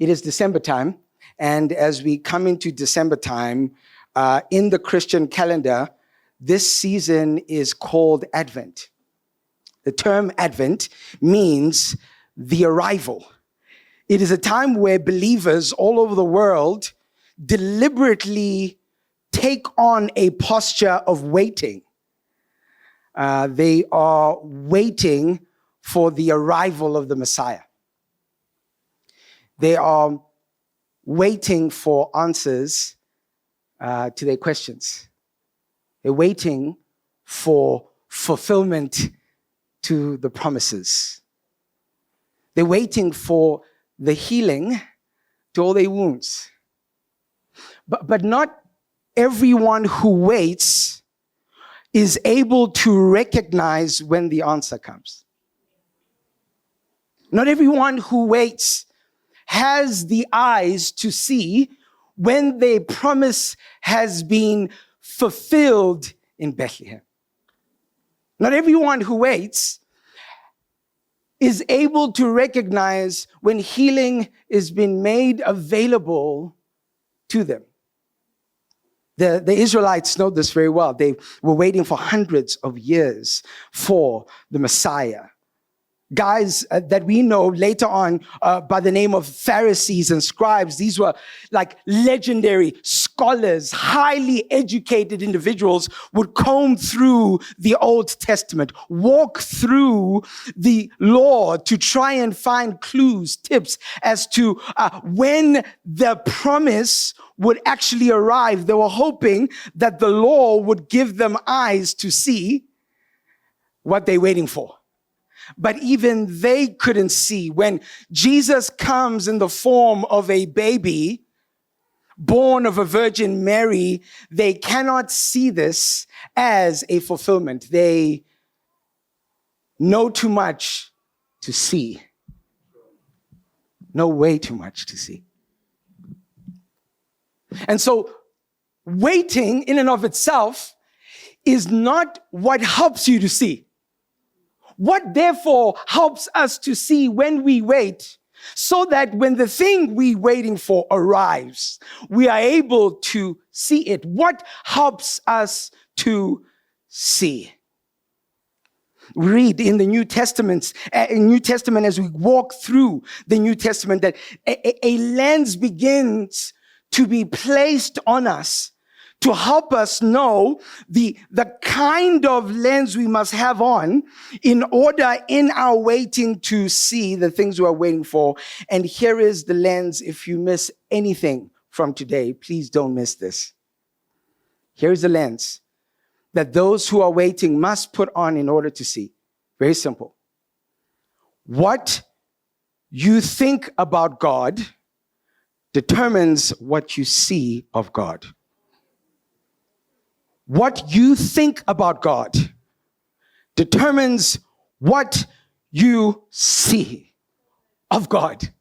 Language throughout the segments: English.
It is December time, and as we come into December time, in the Christian calendar, this season is called Advent. The term Advent means the arrival. It is a time where believers all over the world deliberately take on a posture of waiting. They are waiting for the arrival of the Messiah. They are waiting for answers to their questions. They're waiting for fulfillment to the promises. They're waiting for the healing to all their wounds. But not everyone who waits is able to recognize when the answer comes. Not everyone who waits has the eyes to see when their promise has been fulfilled in Bethlehem. Not everyone who waits is able to recognize when healing is being made available to them. The Israelites know this very well. They were waiting for hundreds of years for the Messiah. Guys that we know later on by the name of Pharisees and scribes, these were like legendary scholars, highly educated individuals, would comb through the Old Testament, walk through the law to try and find clues, tips as to when the promise would actually arrive. They were hoping that the law would give them eyes to see what they're waiting for. But even they couldn't see. When Jesus comes in the form of a baby, born of a Virgin Mary, they cannot see this as a fulfillment. They know too much to see. Know way too much to see. And so waiting in and of itself is not what helps you to see. What therefore helps us to see when we wait, so that when the thing we're waiting for arrives, we are able to see it? What helps us to see? We read in the New Testament, as we walk through the New Testament, that a lens begins to be placed on us to help us know the kind of lens we must have on in order in our waiting to see the things we are waiting for. And here is the lens. If you miss anything from today, please don't miss this. Here's the lens that those who are waiting must put on in order to see. Very simple. What you think about God determines what you see of God. What you think about God determines what you see of God.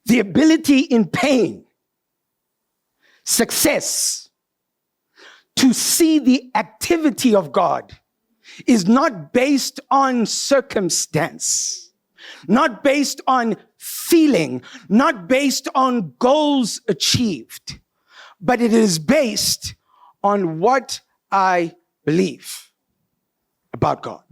The ability in pain, success, to see the activity of God is not based on circumstance, not based on feeling, not based on goals achieved, but it is based on what I believe about God.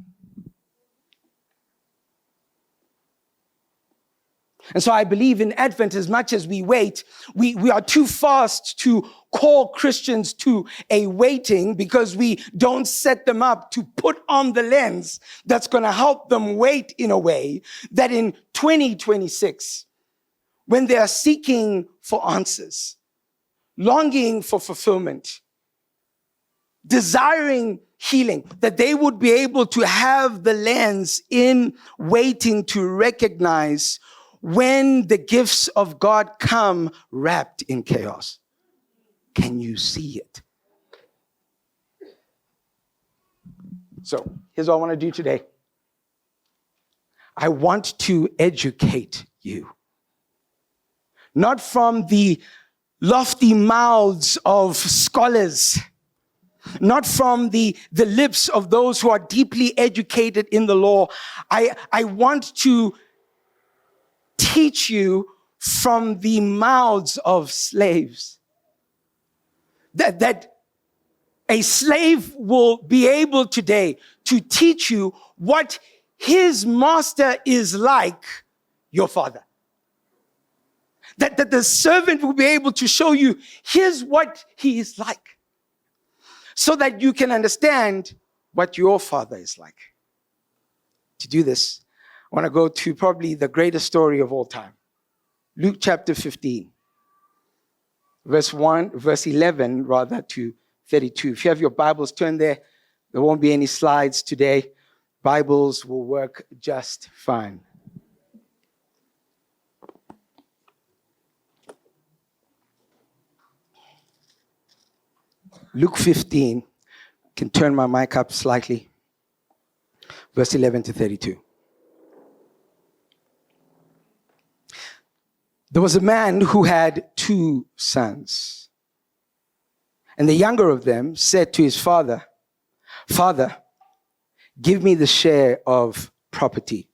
And so I believe in Advent, as much as we wait, we are too fast to call Christians to a waiting because we don't set them up to put on the lens that's going to help them wait in a way that in 2026, when they are seeking for answers, longing for fulfillment, desiring healing, that they would be able to have the lens in waiting to recognize when the gifts of God come wrapped in chaos. Can you see it? So here's what I want to do today. I want to educate you. Not from the lofty mouths of scholars, not from the lips of those who are deeply educated in the law. I want to teach you from the mouths of slaves. That a slave will be able today to teach you what his master is like, your father. That the servant will be able to show you, here's what he is like, so that you can understand what your father is like. To do this, I want to go to probably the greatest story of all time. Luke chapter 15, verse 11 to 32. If you have your Bibles, turn there. There won't be any slides today. Bibles will work just fine. Luke 15, can turn my mic up slightly. Verse 11 to 32. There was a man who had 2 sons. And the younger of them said to his father, "Father, give me the share of property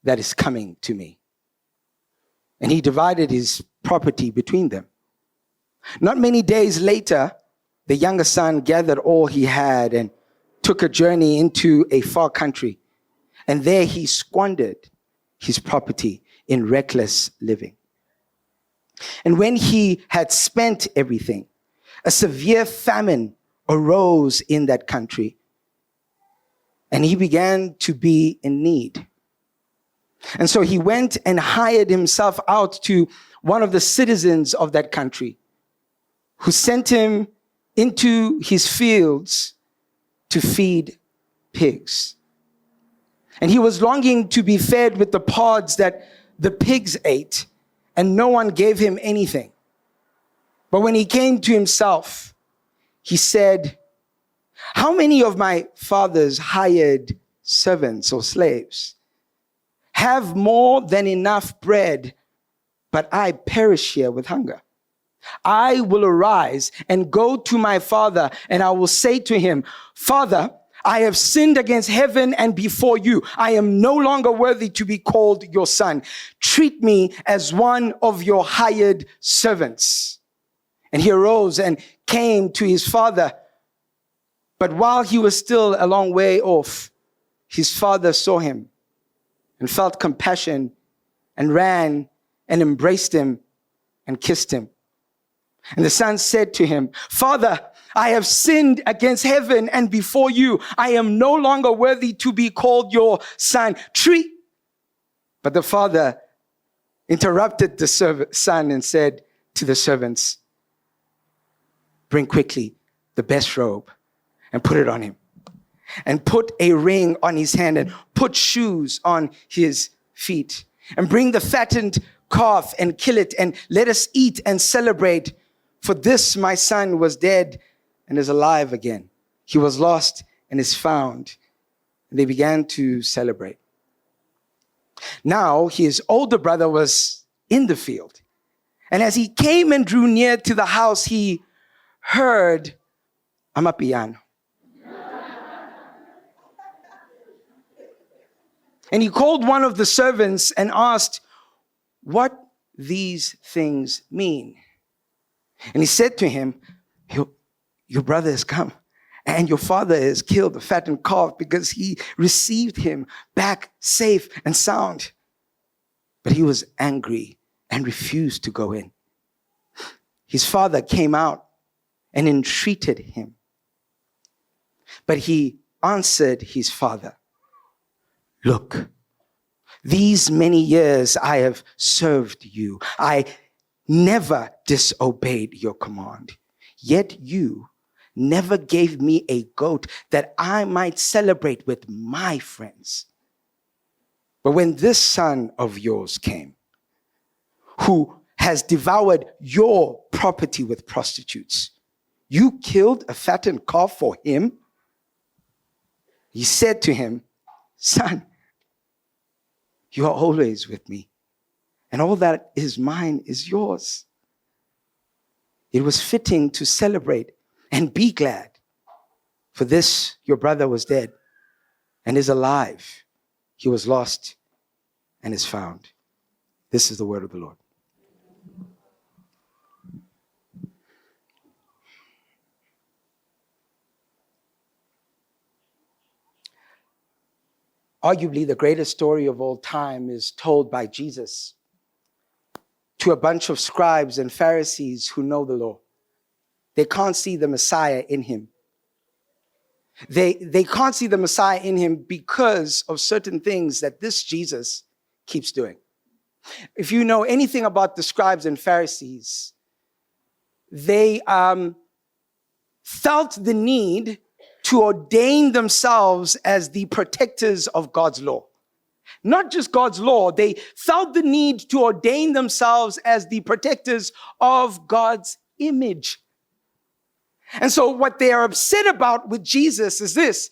that is coming to me." And he divided his property between them. Not many days later, the younger son gathered all he had and took a journey into a far country. And there he squandered his property in reckless living. And when he had spent everything, a severe famine arose in that country, and he began to be in need. And so he went and hired himself out to one of the citizens of that country, who sent him into his fields to feed pigs. And he was longing to be fed with the pods that the pigs ate, and no one gave him anything. But when he came to himself, he said, "How many of my father's hired servants or slaves have more than enough bread, but I perish here with hunger? I will arise and go to my father, and I will say to him, 'Father, I have sinned against heaven and before you. I am no longer worthy to be called your son. Treat me as one of your hired servants.' And he arose and came to his father. But while he was still a long way off, his father saw him and felt compassion and ran and embraced him and kissed him. And the son said to him, 'Father, I have sinned against heaven and before you. I am no longer worthy to be called your son. But the father interrupted the son and said to the servants, 'Bring quickly the best robe and put it on him, and put a ring on his hand, and put shoes on his feet, and bring the fattened calf and kill it, and let us eat and celebrate. For this my son was dead and is alive again. He was lost and is found.' And they began to celebrate. Now his older brother was in the field. And as he came and drew near to the house, he heard amapiano. And he called one of the servants and asked what these things mean. And he said to him, your brother has come, and your father has killed the fattened calf because he received him back safe and sound. But he was angry and refused to go in. His father came out and entreated him. But he answered his father, 'Look, these many years I have served you. I never disobeyed your command. Yet you never gave me a goat that I might celebrate with my friends. But when this son of yours came, who has devoured your property with prostitutes, you killed a fattened calf for him.' He said to him, 'Son, you are always with me, and all that is mine is yours. It was fitting to celebrate and be glad, for this your brother was dead and is alive. He was lost and is found.'" This is the word of the Lord. Arguably, the greatest story of all time is told by Jesus to a bunch of scribes and Pharisees who know the law. They can't see the Messiah in him. They can't see the Messiah in him because of certain things that this Jesus keeps doing. If you know anything about the scribes and Pharisees, they felt the need to ordain themselves as the protectors of God's law. Not just God's law, they felt the need to ordain themselves as the protectors of God's image. And so what they are upset about with Jesus is this: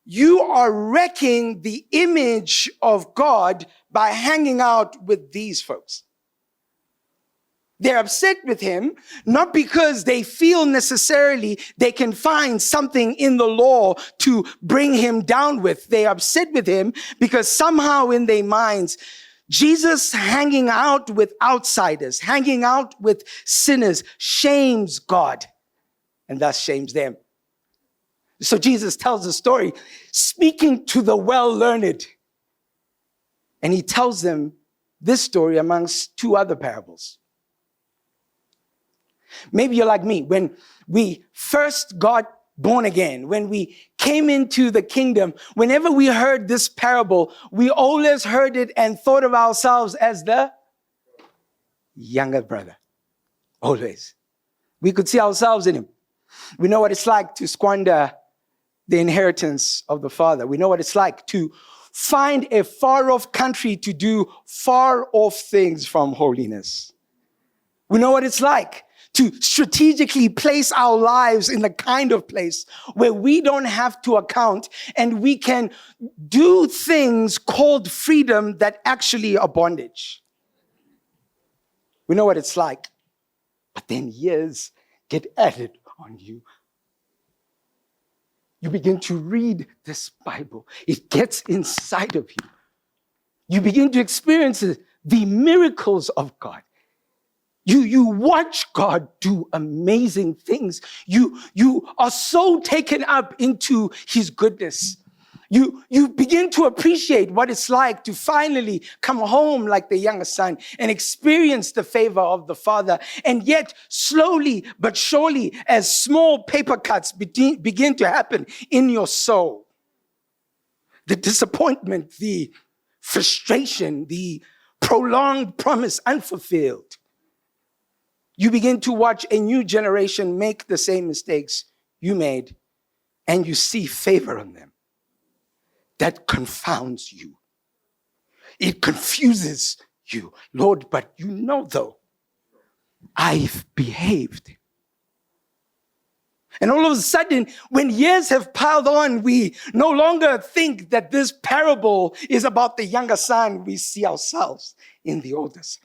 you are wrecking the image of God by hanging out with these folks. They're upset with him, not because they feel necessarily they can find something in the law to bring him down with. They're upset with him because somehow in their minds, Jesus hanging out with outsiders, hanging out with sinners, shames God and thus shames them. So Jesus tells a story speaking to the well-learned. And he tells them this story amongst two other parables. Maybe you're like me. When we first got born again, when we came into the kingdom, whenever we heard this parable, we always heard it and thought of ourselves as the younger brother. Always. We could see ourselves in him. We know what it's like to squander the inheritance of the Father. We know what it's like to find a far-off country to do far-off things from holiness. We know what it's like to strategically place our lives in the kind of place where we don't have to account and we can do things called freedom that actually are bondage. We know what it's like. But then years get added on you. You begin to read this Bible. It gets inside of you. You begin to experience the miracles of God. You watch God do amazing things. You are so taken up into his goodness. You begin to appreciate what it's like to finally come home like the younger son and experience the favor of the Father. And yet, slowly but surely, as small paper cuts begin to happen in your soul, the disappointment, the frustration, the prolonged promise unfulfilled, you begin to watch a new generation make the same mistakes you made, and you see favor on them. That confounds you. It confuses you. Lord, but you know though, I've behaved. And all of a sudden, when years have piled on, we no longer think that this parable is about the younger son. We see ourselves in the older son.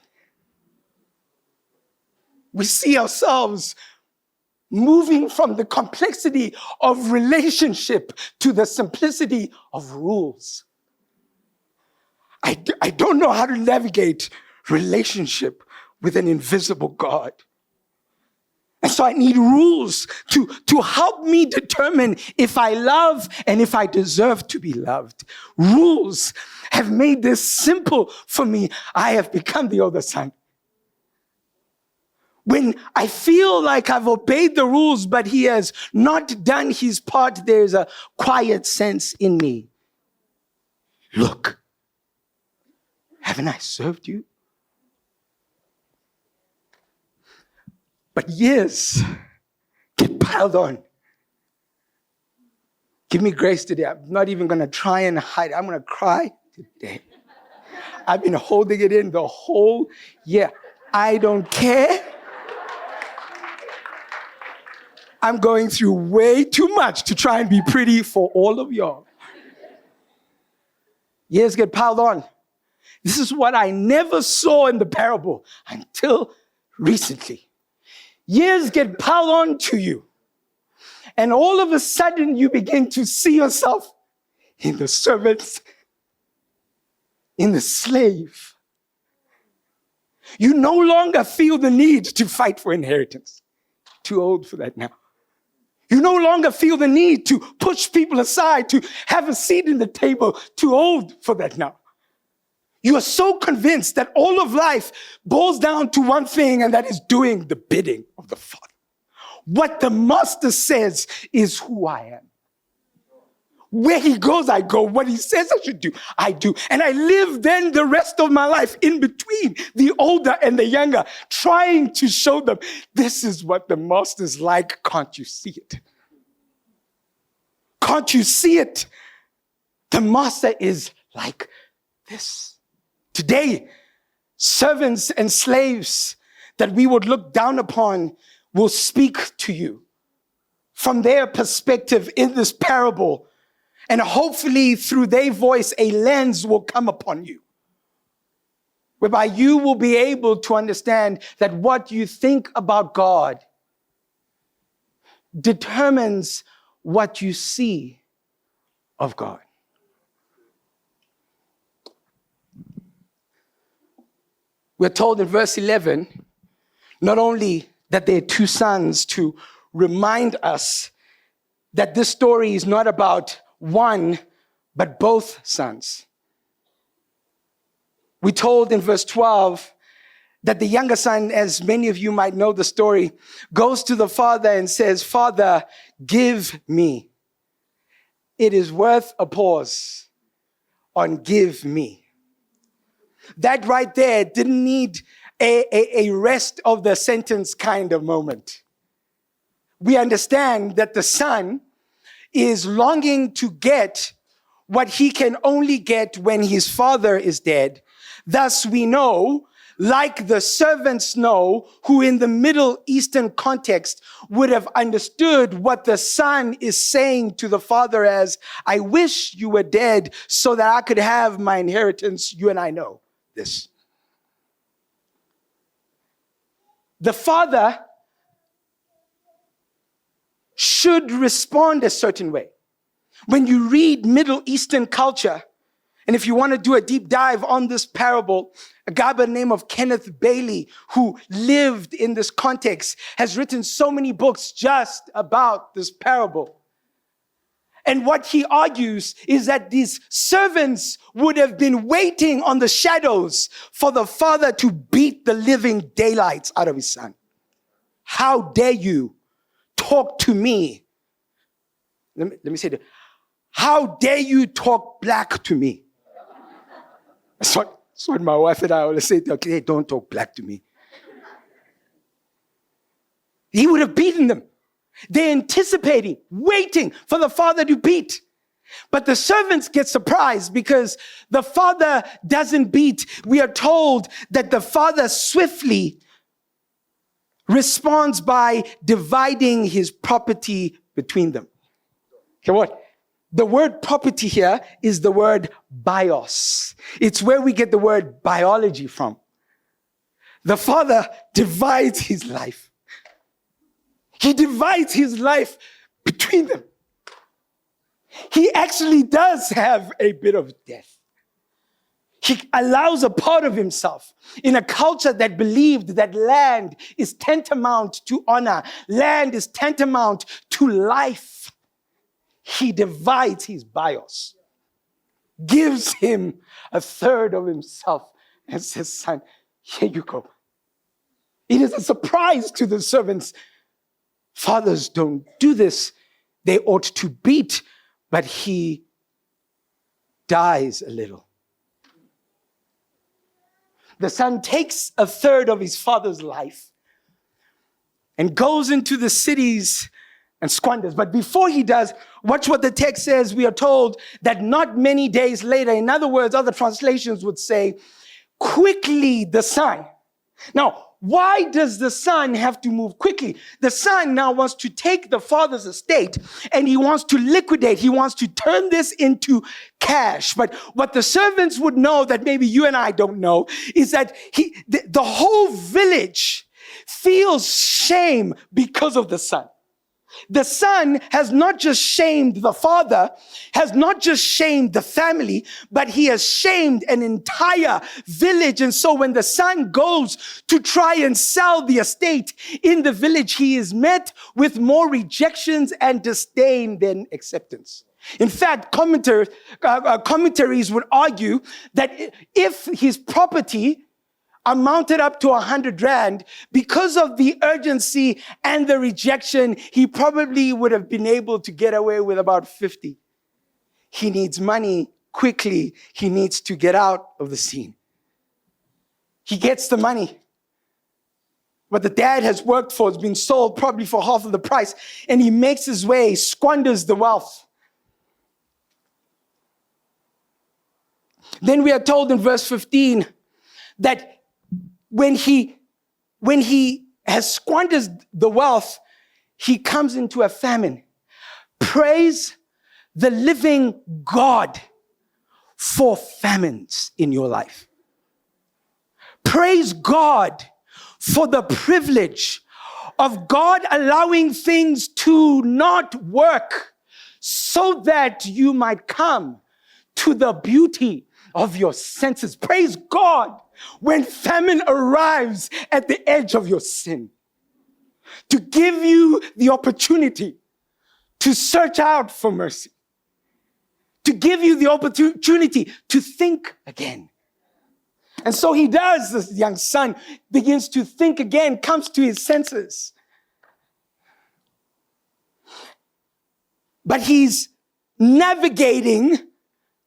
We see ourselves moving from the complexity of relationship to the simplicity of rules. I don't know how to navigate relationship with an invisible God. And so I need rules to help me determine if I love and if I deserve to be loved. Rules have made this simple for me. I have become the older son. When I feel like I've obeyed the rules, but he has not done his part, there's a quiet sense in me. Look, haven't I served you? But years get piled on. Give me grace today. I'm not even going to try and hide it. I'm going to cry today. I've been holding it in the whole year. I don't care. I'm going through way too much to try and be pretty for all of y'all. Years get piled on. This is what I never saw in the parable until recently. Years get piled on to you. And all of a sudden you begin to see yourself in the servant, in the slave. You no longer feel the need to fight for inheritance. Too old for that now. You no longer feel the need to push people aside, to have a seat in the table. Too old for that now. You are so convinced that all of life boils down to one thing, and that is doing the bidding of the Father. What the Master says is who I am. Where he goes, I go. What he says I should do, I do. And I live then the rest of my life in between the older and the younger, trying to show them, this is what the Master's like. Can't you see it? Can't you see it? The Master is like this. Today, servants and slaves that we would look down upon will speak to you from their perspective in this parable. And hopefully through their voice, a lens will come upon you, whereby you will be able to understand that what you think about God determines what you see of God. We're told in verse 11, not only that there are two sons, to remind us that this story is not about one, but both sons. We told in verse 12 that the younger son, as many of you might know the story, goes to the father and says, Father, give me. It is worth a pause on give me. That right there didn't need a rest of the sentence kind of moment. We understand that the son is longing to get what he can only get when his father is dead. Thus we know, like the servants know, who in the Middle Eastern context would have understood what the son is saying to the father as, I wish you were dead so that I could have my inheritance. You and I know this. The father should respond a certain way. When you read Middle Eastern culture, and if you want to do a deep dive on this parable, a guy by the name of Kenneth Bailey, who lived in this context, has written so many books just about this parable. And what he argues is that these servants would have been waiting on the shadows for the father to beat the living daylights out of his son. How dare you talk to me? Let me say that. How dare you talk black to me? That's what my wife and I always say. Okay, don't talk black to me. He would have beaten them. They're anticipating, waiting for the father to beat. But the servants get surprised because the father doesn't beat. We are told that the father swiftly responds by dividing his property between them. Okay, what? The word property here is the word bios. It's where we get the word biology from. The father divides his life. He divides his life between them. He actually does have a bit of death. He allows a part of himself in a culture that believed that land is tantamount to honor. Land is tantamount to life. He divides his bios, gives him a third of himself, and says, son, here you go. It is a surprise to the servants. Fathers don't do this. They ought to beat, but he dies a little. The son takes a third of his father's life and goes into the cities and squanders. But before he does, watch what the text says. We are told that not many days later, in other words, other translations would say, quickly the son. Now, why does the son have to move quickly? The son now wants to take the father's estate and he wants to liquidate. He wants to turn this into cash. But what the servants would know that maybe you and I don't know is that the whole village feels shame because of the son. The son has not just shamed the father, has not just shamed the family, but he has shamed an entire village. And so when the son goes to try and sell the estate in the village, he is met with more rejections and disdain than acceptance. In fact, commentaries would argue that if his property amounted up to 100 rand, because of the urgency and the rejection, he probably would have been able to get away with about 50. He needs money quickly. He needs to get out of the scene. He gets the money. What the dad has worked for is being sold probably for half of the price, and he makes his way, squanders the wealth. Then we are told in verse 15 that when he has squandered the wealth, he comes into a famine. Praise the living God for famines in your life. Praise God for the privilege of God allowing things to not work so that you might come to the beauty of your senses. Praise God when famine arrives at the edge of your sin, to give you the opportunity to search out for mercy, to give you the opportunity to think again. And so he does. This young son begins to think again, comes to his senses. But he's navigating,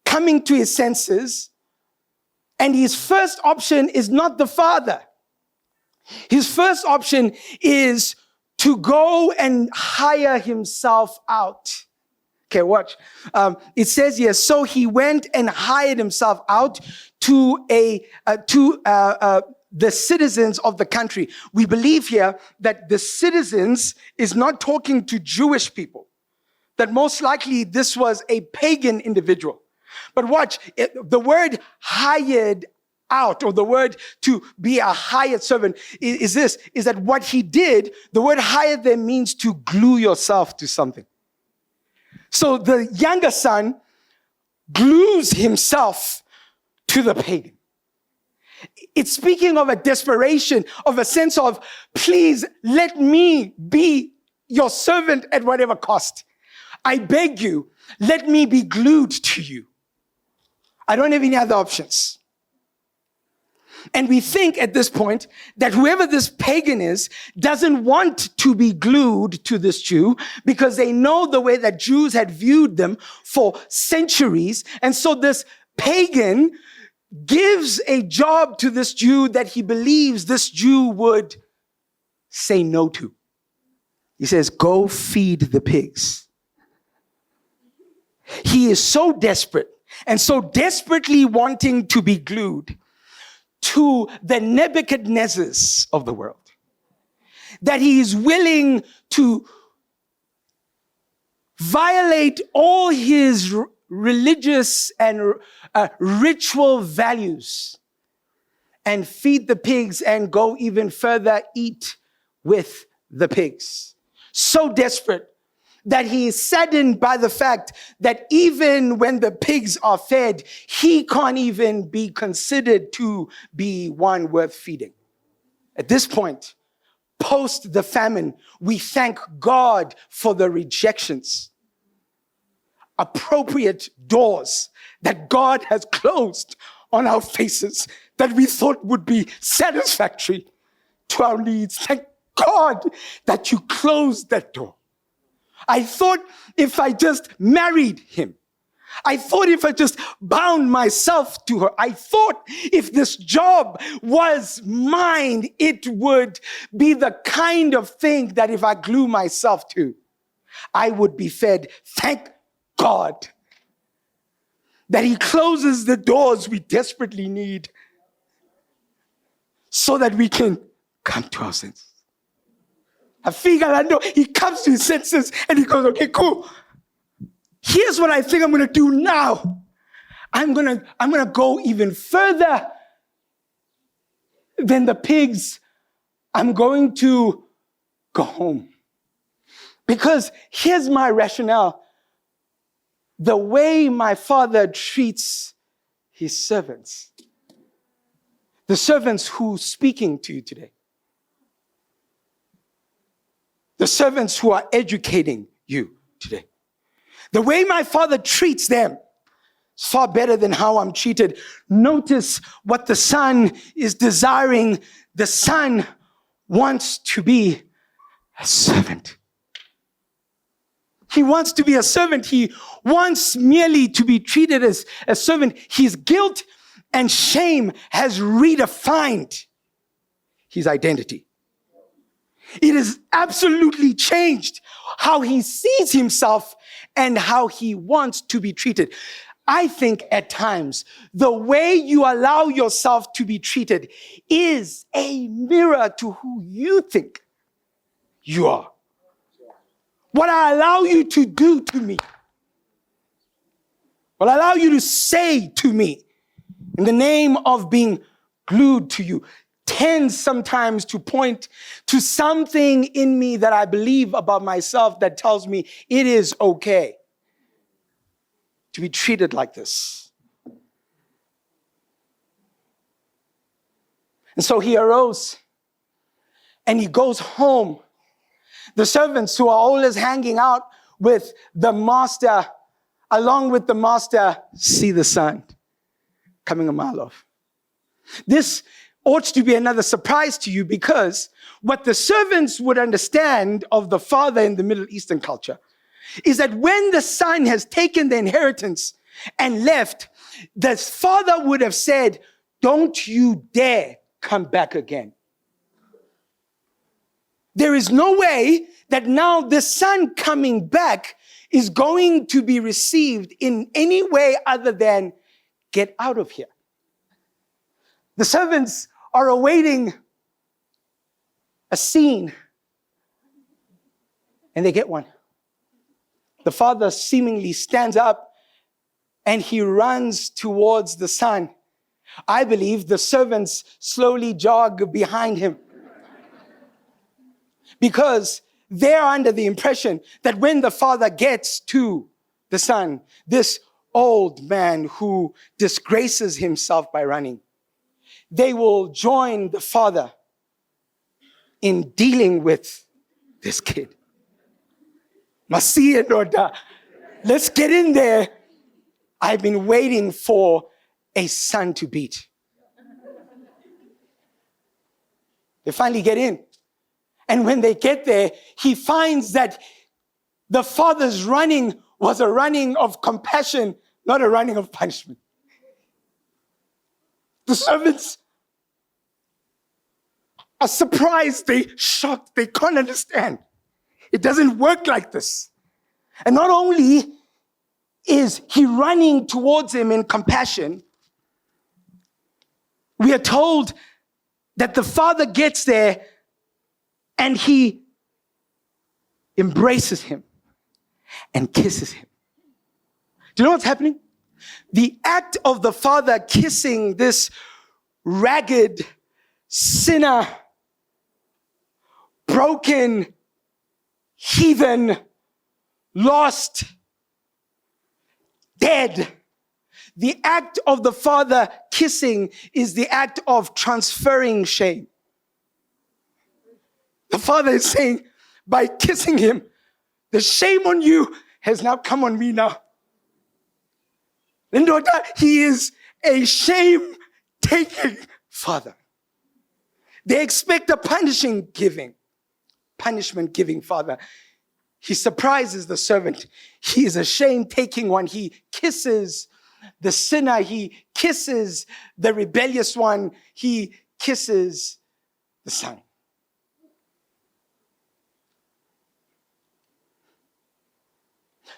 coming to his senses, and his first option is not the father. His first option is to go and hire himself out. Okay, watch. It says here, so he went and hired himself out to the citizens of the country. We believe here that the citizens is not talking to Jewish people, that most likely this was a pagan individual. But watch, the word hired out, or the word to be a hired servant is that what he did, the word hired there means to glue yourself to something. So the younger son glues himself to the pagan. It's speaking of a desperation, of a sense of, please let me be your servant at whatever cost. I beg you, let me be glued to you. I don't have any other options. And we think at this point that whoever this pagan is doesn't want to be glued to this Jew because they know the way that Jews had viewed them for centuries. And so this pagan gives a job to this Jew that he believes this Jew would say no to. He says, go feed the pigs. He is so desperate and so desperately wanting to be glued to the Nebuchadnezzars of the world that he is willing to violate all his religious and ritual values and feed the pigs and go even further, eat with the pigs. So desperate that he is saddened by the fact that even when the pigs are fed, he can't even be considered to be one worth feeding. At this point, post the famine, we thank God for the rejections. Appropriate doors that God has closed on our faces that we thought would be satisfactory to our needs. Thank God that you closed that door. I thought if I just married him, I thought if I just bound myself to her, I thought if this job was mine, it would be the kind of thing that if I glue myself to, I would be fed. Thank God that he closes the doors we desperately need so that we can come to our senses. He comes to his senses and he goes, okay, cool. Here's what I think I'm going to do now. I'm going to go even further than the pigs. I'm going to go home. Because here's my rationale. The way my Father treats his servants, the servants who's speaking to you today, the servants who are educating you today, the way my Father treats them is far better than how I'm treated. Notice what the Son is desiring. The Son wants to be a servant. He wants to be a servant. He wants merely to be treated as a servant. His guilt and shame has redefined his identity. It has absolutely changed how he sees himself and how he wants to be treated. I think at times, the way you allow yourself to be treated is a mirror to who you think you are. What I allow you to do to me, what I allow you to say to me in the name of being glued to you, tends sometimes to point to something in me that I believe about myself that tells me it is okay to be treated like this. And so he arose and he goes home. The servants who are always hanging out with the master, along with the master, see the son coming a mile off. This ought to be another surprise to you, because what the servants would understand of the father in the Middle Eastern culture is that when the son has taken the inheritance and left, the father would have said, "Don't you dare come back again." There is no way that now the son coming back is going to be received in any way other than, "Get out of here." The servants are awaiting a scene, and they get one. The father seemingly stands up and he runs towards the son. I believe the servants slowly jog behind him, because they're under the impression that when the father gets to the son, this old man who disgraces himself by running, they will join the father in dealing with this kid. Masiya Noda, let's get in there. I've been waiting for a son to beat. They finally get in. And when they get there, he finds that the father's running was a running of compassion, not a running of punishment. The servants are surprised, they're shocked, they can't understand. It doesn't work like this. And not only is he running towards him in compassion, we are told that the father gets there and he embraces him and kisses him. Do you know what's happening? The act of the father kissing this ragged sinner, broken, heathen, lost, dead. The act of the father kissing is the act of transferring shame. The father is saying, by kissing him, the shame on you has now come on me now. He is a shame-taking father. They expect a punishment-giving father. He surprises the servant. He is a shame-taking one. He kisses the sinner. He kisses the rebellious one. He kisses the son.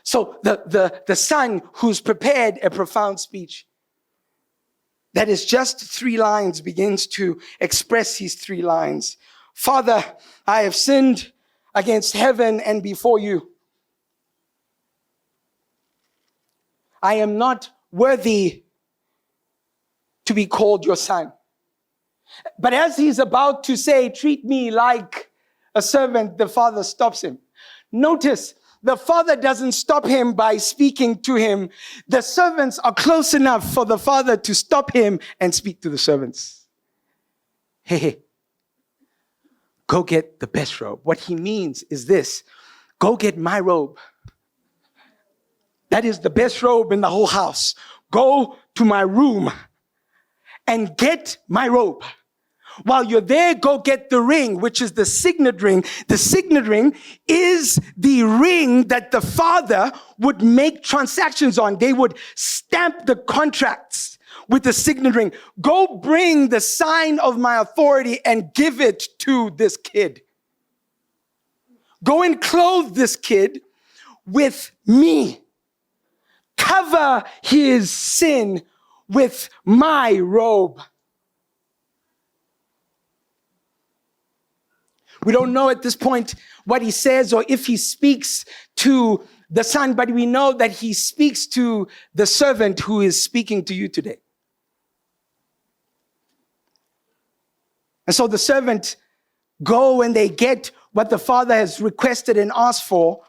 So the son who's prepared a profound speech that is just 3 lines begins to express his 3 lines. Father, I have sinned against heaven and before you. I am not worthy to be called your son. But as he's about to say, treat me like a servant, the father stops him. Notice, the father doesn't stop him by speaking to him. The servants are close enough for the father to stop him and speak to the servants. Hey, go get the best robe. What he means is this: go get my robe. That is the best robe in the whole house. Go to my room and get my robe. While you're there, go get the ring, which is the signet ring. The signet ring is the ring that the father would make transactions on. They would stamp the contracts with the signet ring. Go bring the sign of my authority and give it to this kid. Go and clothe this kid with me. Cover his sin with my robe. We don't know at this point what he says or if he speaks to the son, but we know that he speaks to the servant who is speaking to you today. And so the servant go and they get what the father has requested and asked for,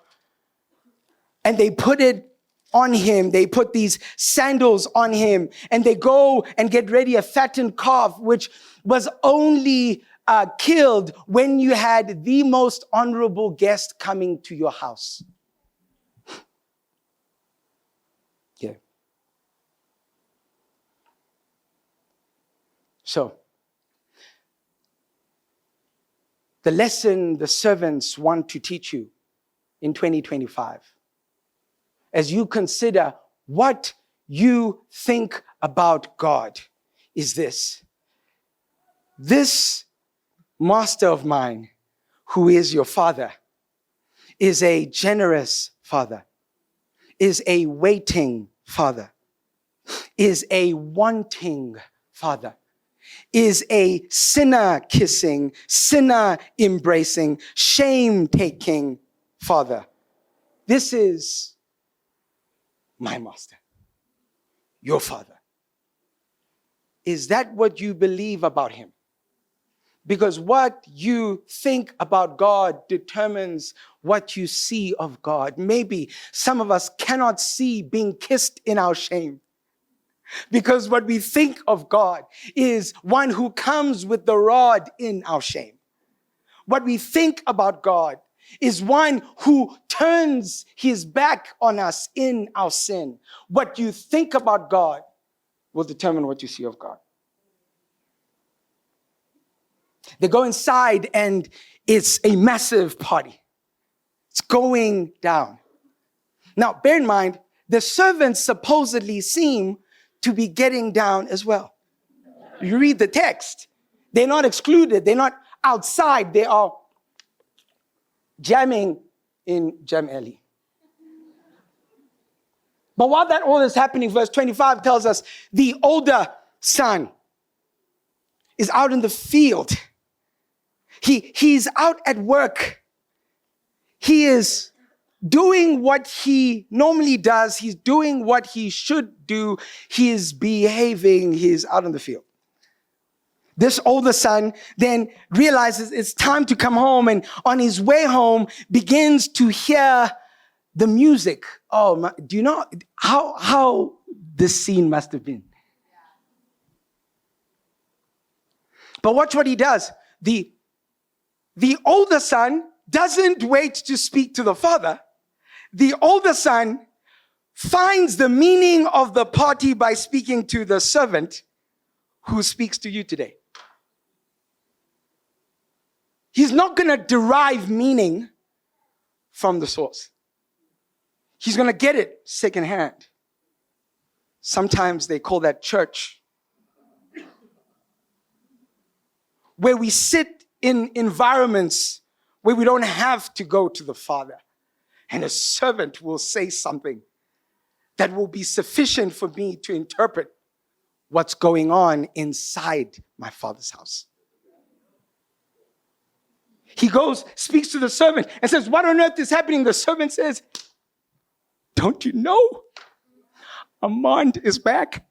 and they put it on him. They put these sandals on him, and they go and get ready a fattened calf, which was only killed when you had the most honorable guest coming to your house. Yeah. So, the lesson the servants want to teach you in 2025, as you consider what you think about God, is this: this master of mine, who is your father, is a generous father, is a waiting father, is a wanting father, is a sinner kissing, sinner embracing, shame taking father. This is my master, your father. Is that what you believe about him? Because what you think about God determines what you see of God. Maybe some of us cannot see being kissed in our shame, because what we think of God is one who comes with the rod in our shame. What we think about God is one who turns his back on us in our sin. What you think about God will determine what you see of God. They go inside and it's a massive party. It's going down. Now, bear in mind, the servants supposedly seem to be getting down as well. You read the text. They're not excluded. They're not outside. They are jamming in Jam Alley. But while that all is happening, verse 25 tells us the older son is out in the field. He's out at work. He is doing what he normally does. He's doing what he should do. He is behaving. He's out in the field. This older son then realizes it's time to come home, and on his way home begins to hear the music. Oh, do you know how this scene must have been? But watch what he does. The older son doesn't wait to speak to the father. The older son finds the meaning of the party by speaking to the servant who speaks to you today. He's not going to derive meaning from the source. He's going to get it secondhand. Sometimes they call that church, where we sit in environments where we don't have to go to the Father, and a servant will say something that will be sufficient for me to interpret what's going on inside my Father's house. He goes, speaks to the servant, and says, "What on earth is happening?" The servant says, "Don't you know? Armand is back.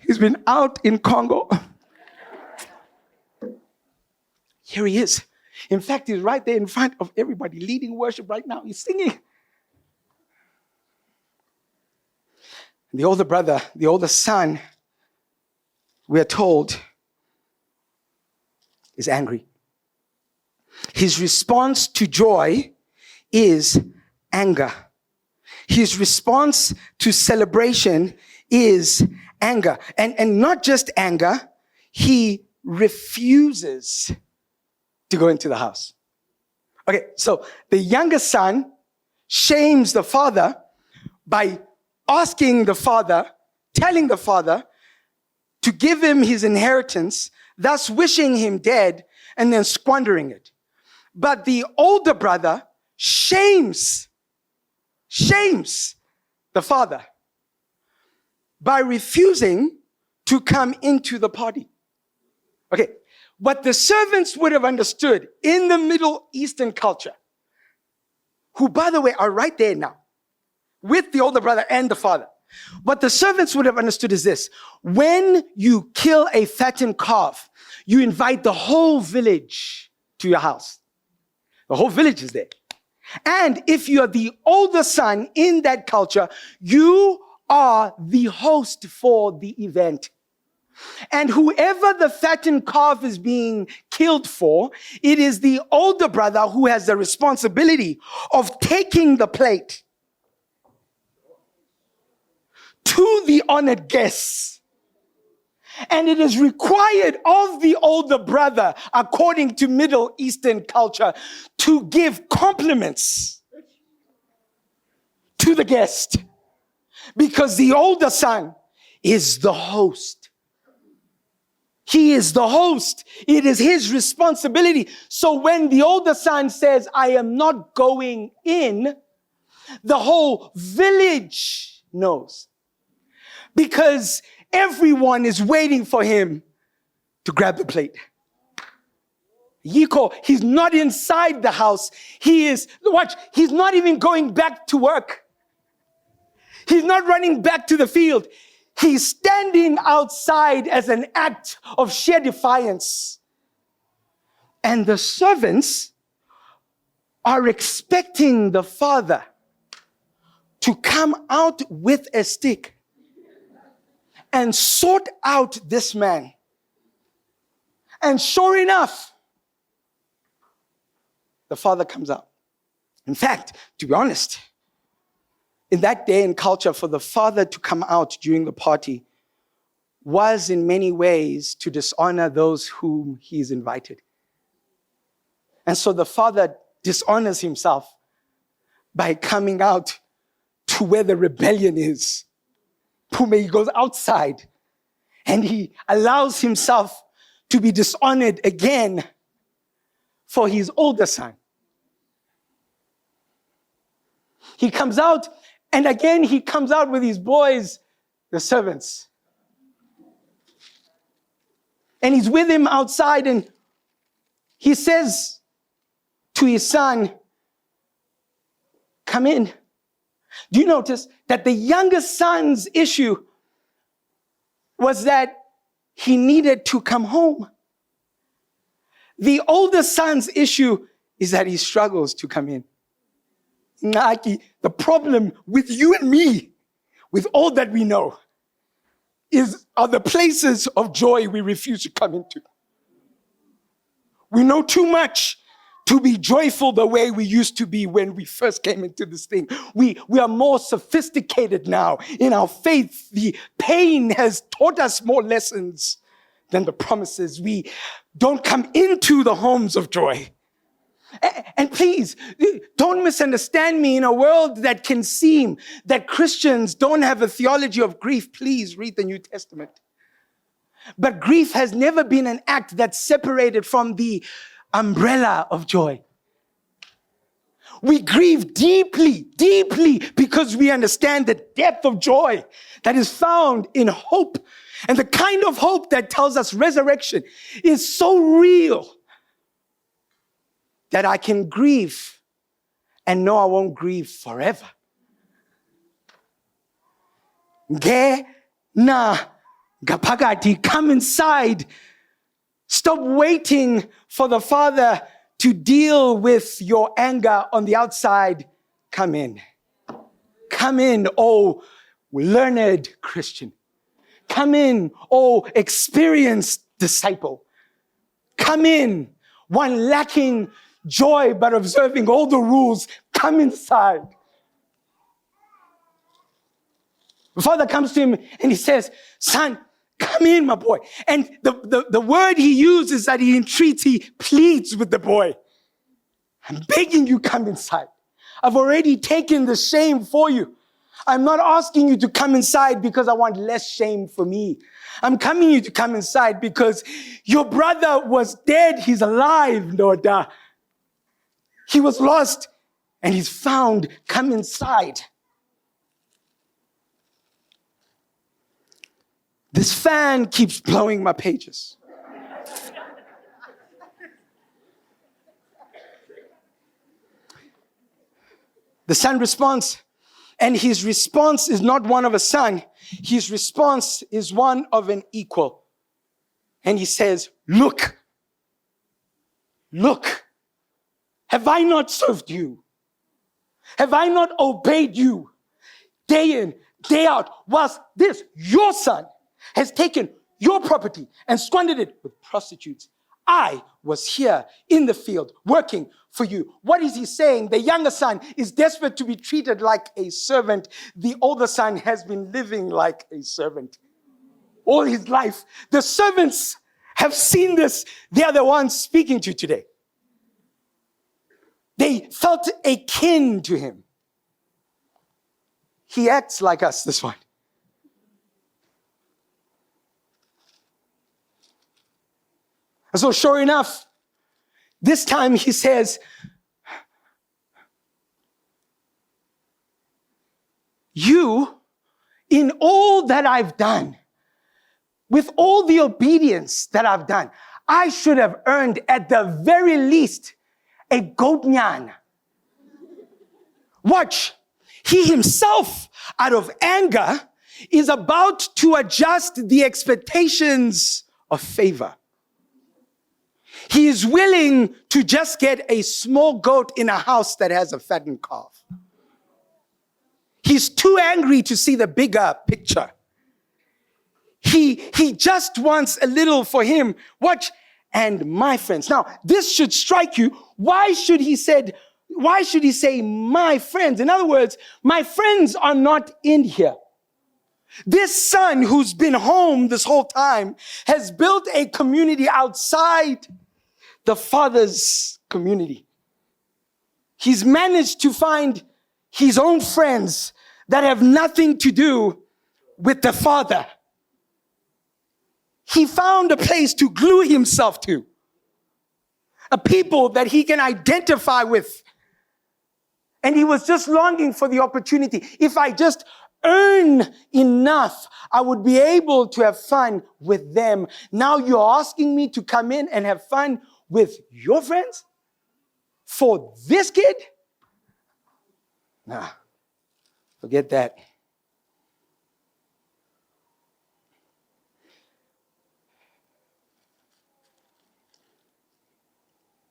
He's been out in Congo. Here he is. In fact, he's right there in front of everybody, leading worship right now. He's singing. The older brother, the older son, we are told, is angry. His response to joy is anger. His response to celebration is anger. And not just anger, he refuses to go into the house. Okay, so the younger son shames the father by asking the father, telling the father to give him his inheritance, thus wishing him dead and then squandering it. But the older brother shames the father by refusing to come into the party. Okay, what the servants would have understood in the Middle Eastern culture, who, by the way, are right there now, with the older brother and the father. What the servants would have understood is this: when you kill a fattened calf, you invite the whole village to your house. The whole village is there. And if you're the older son in that culture, you are the host for the event. And whoever the fattened calf is being killed for, it is the older brother who has the responsibility of taking the plate to the honored guests. And it is required of the older brother, according to Middle Eastern culture, to give compliments to the guest, because the older son is the host. He is the host. It is his responsibility. So when the older son says, I am not going in, the whole village knows, because everyone is waiting for him to grab the plate. Yiko, he's not inside the house. He's not even going back to work. He's not running back to the field. He's standing outside as an act of sheer defiance. And the servants are expecting the father to come out with a stick and sort out this man. And sure enough, the father comes out. In fact, to be honest, in that day and culture, for the father to come out during the party was in many ways to dishonor those whom he's invited. And so the father dishonors himself by coming out to where the rebellion is. Pume, he goes outside and he allows himself to be dishonored again for his older son. He comes out, and again he comes out with his boys, the servants. And he's with him outside, and he says to his son, come in. Do you notice that the younger son's issue was that he needed to come home? The older son's issue is that he struggles to come in. Ngaki, the problem with you and me, with all that we know, are the places of joy we refuse to come into. We know too much to be joyful the way we used to be when we first came into this thing. We are more sophisticated now in our faith. The pain has taught us more lessons than the promises. We don't come into the homes of joy. And please, don't misunderstand me. In a world that can seem that Christians don't have a theology of grief, please read the New Testament. But grief has never been an act that's separated from the umbrella of joy. We grieve deeply, deeply, because we understand the depth of joy that is found in hope. And the kind of hope that tells us resurrection is so real that I can grieve and know I won't grieve forever. Ge na gapagati, come inside. Stop waiting for the father to deal with your anger on the outside, come in. Come in, oh learned Christian. Come in, oh experienced disciple. Come in, one lacking joy but observing all the rules. Come inside. The father comes to him and he says, son, come in, my boy. And the word he uses that he entreats, he pleads with the boy. I'm begging you, come inside. I've already taken the shame for you. I'm not asking you to come inside because I want less shame for me. I'm coming you to come inside because your brother was dead. He's alive, Noda. He was lost and he's found. Come inside. This fan keeps blowing my pages. The son responds, and his response is not one of a son. His response is one of an equal. And he says, look, have I not served you? Have I not obeyed you day in, day out, whilst this, your son, has taken your property and squandered it with prostitutes? I was here in the field working for you. What is he saying? The younger son is desperate to be treated like a servant. The older son has been living like a servant all his life. The servants have seen this. They are the ones speaking to you today. They felt akin to him. He acts like us, this one. And so sure enough, this time he says, you, in all that I've done, with all the obedience that I've done, I should have earned at the very least a goat nyan. Watch, he himself, out of anger, is about to adjust the expectations of favor. He is willing to just get a small goat in a house that has a fattened calf. He's too angry to see the bigger picture. He just wants a little for him. Watch, and my friends. Now, this should strike you. Why should he say my friends? In other words, my friends are not in here. This son who's been home this whole time has built a community outside the father's community. He's managed to find his own friends that have nothing to do with the father. He found a place to glue himself to, a people that he can identify with. And he was just longing for the opportunity. If I just earn enough, I would be able to have fun with them. Now you're asking me to come in and have fun with your friends? For this kid? Nah, forget that.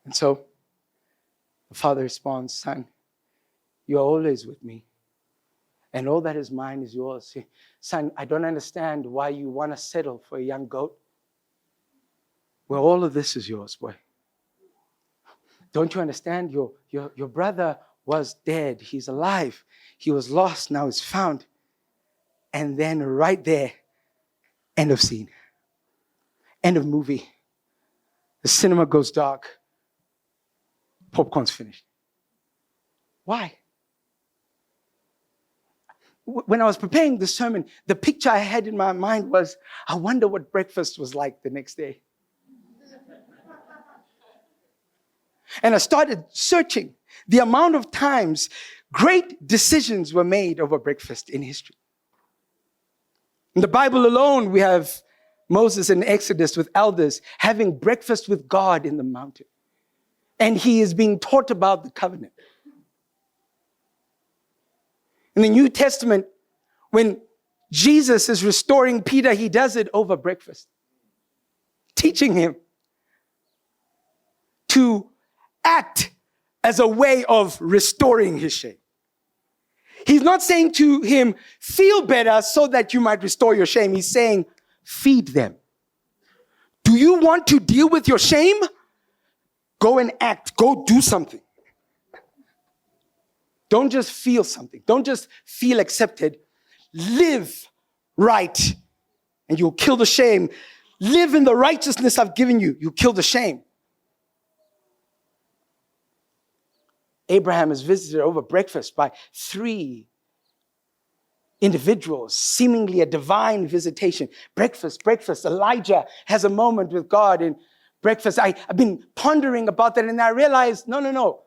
And so the father responds, son, you're always with me. And all that is mine is yours. Son, I don't understand why you want to settle for a young goat. Well, all of this is yours, boy. Don't you understand? Your brother was dead. He's alive. He was lost. Now he's found. And then right there, end of scene. End of movie. The cinema goes dark. Popcorn's finished. Why? When I was preparing the sermon, the picture I had in my mind was, I wonder what breakfast was like the next day. And I started searching the amount of times great decisions were made over breakfast in history. In the Bible alone, we have Moses in Exodus with elders having breakfast with God in the mountain. And he is being taught about the covenant. In the New Testament, when Jesus is restoring Peter, he does it over breakfast, teaching him to as a way of restoring his shame. He's not saying to him, feel better so that you might restore your shame. He's saying, feed them. Do you want to deal with your shame? Go and act. Go do something. Don't just feel something. Don't just feel accepted. Live right, and you'll kill the shame. Live in the righteousness I've given you. You kill the shame. Abraham is visited over breakfast by 3 individuals, seemingly a divine visitation. Breakfast. Elijah has a moment with God in breakfast. I've been pondering about that, and I realized, no.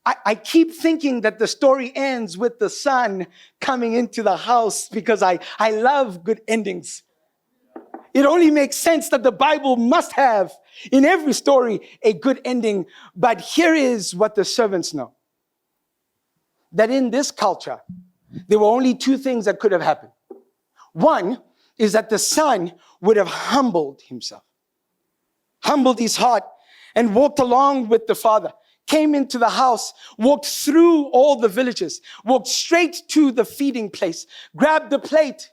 I keep thinking that the story ends with the son coming into the house because I love good endings. It only makes sense that the Bible must have, in every story, a good ending. But here is what the servants know. That in this culture, there were only 2 things that could have happened. One is that the son would have humbled himself, humbled his heart, and walked along with the father, came into the house, walked through all the villages, walked straight to the feeding place, grabbed the plate,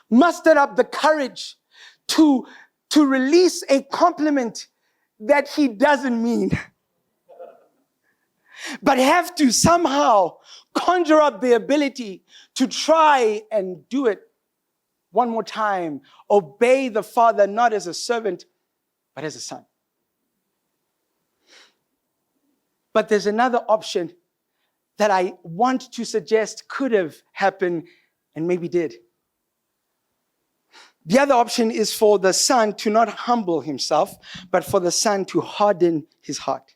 mustered up the courage to release a compliment that he doesn't mean, but have to somehow conjure up the ability to try and do it one more time. Obey the father, not as a servant, but as a son. But there's another option that I want to suggest could have happened and maybe did. The other option is for the son to not humble himself, but for the son to harden his heart.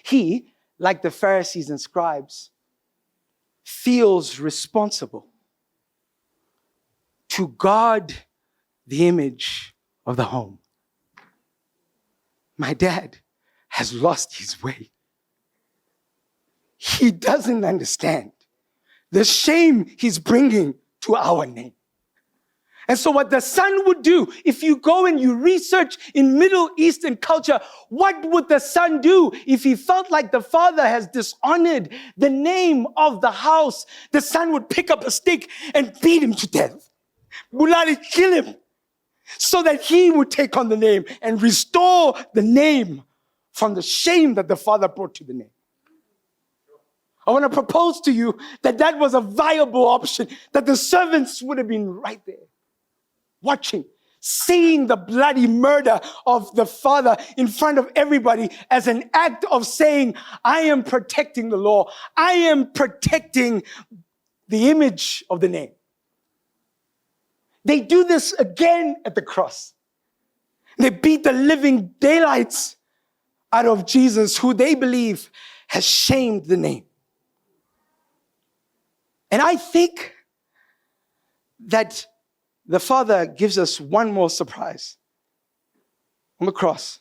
He, like the Pharisees and scribes, feels responsible to guard the image of the home. My dad has lost his way. He doesn't understand the shame he's bringing to our name. And so what the son would do, if you go and you research in Middle Eastern culture, what would the son do if he felt like the father has dishonored the name of the house? The son would pick up a stick and beat him to death. Bulali, kill him, so that he would take on the name and restore the name from the shame that the father brought to the name. I want to propose to you that was a viable option, that the servants would have been right there, watching, seeing the bloody murder of the father in front of everybody as an act of saying, I am protecting the law. I am protecting the image of the name. They do this again at the cross. They beat the living daylights out of Jesus, who they believe has shamed the name. And I think that the Father gives us one more surprise on the cross.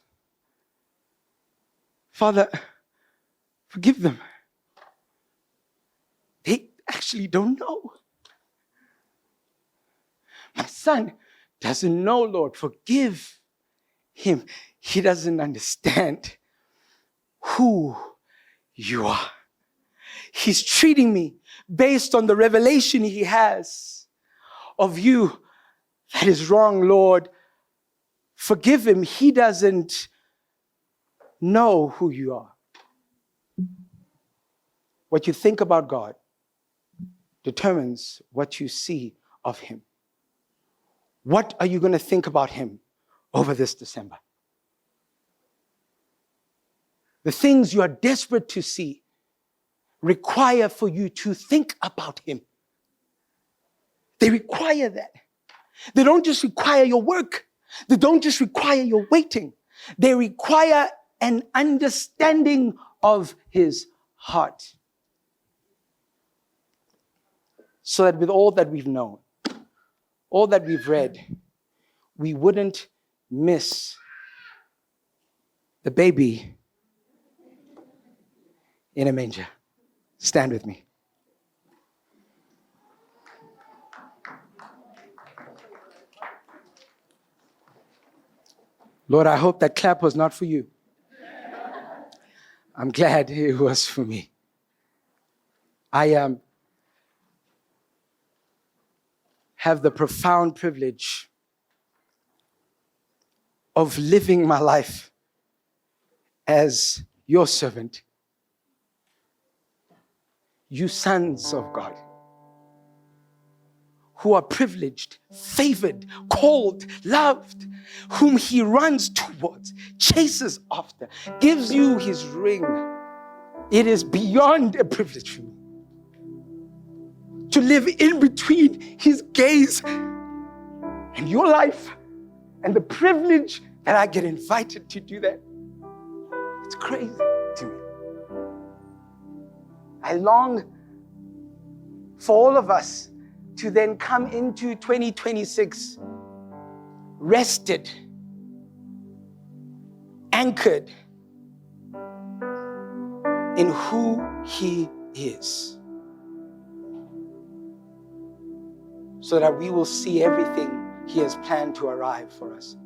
Father, forgive them. They actually don't know. My son doesn't know, Lord. Forgive him. He doesn't understand who you are. He's treating me based on the revelation he has of you. That is wrong, Lord. Forgive him. He doesn't know who you are. What you think about God determines what you see of him. What are you going to think about him over this December? The things you are desperate to see require for you to think about him. They require that. They don't just require your work. They don't just require your waiting. They require an understanding of his heart. So that with all that we've known, all that we've read, we wouldn't miss the baby in a manger. Stand with me. Lord, I hope that clap was not for you. I'm glad it was for me. I have the profound privilege of living my life as your servant, you sons of God, who are privileged, favored, called, loved, whom he runs towards, chases after, gives you his ring. It is beyond a privilege for me to live in between his gaze and your life, and the privilege that I get invited to do that. It's crazy to me. I long for all of us to then come into 2026 rested, anchored in who he is, so that we will see everything he has planned to arrive for us.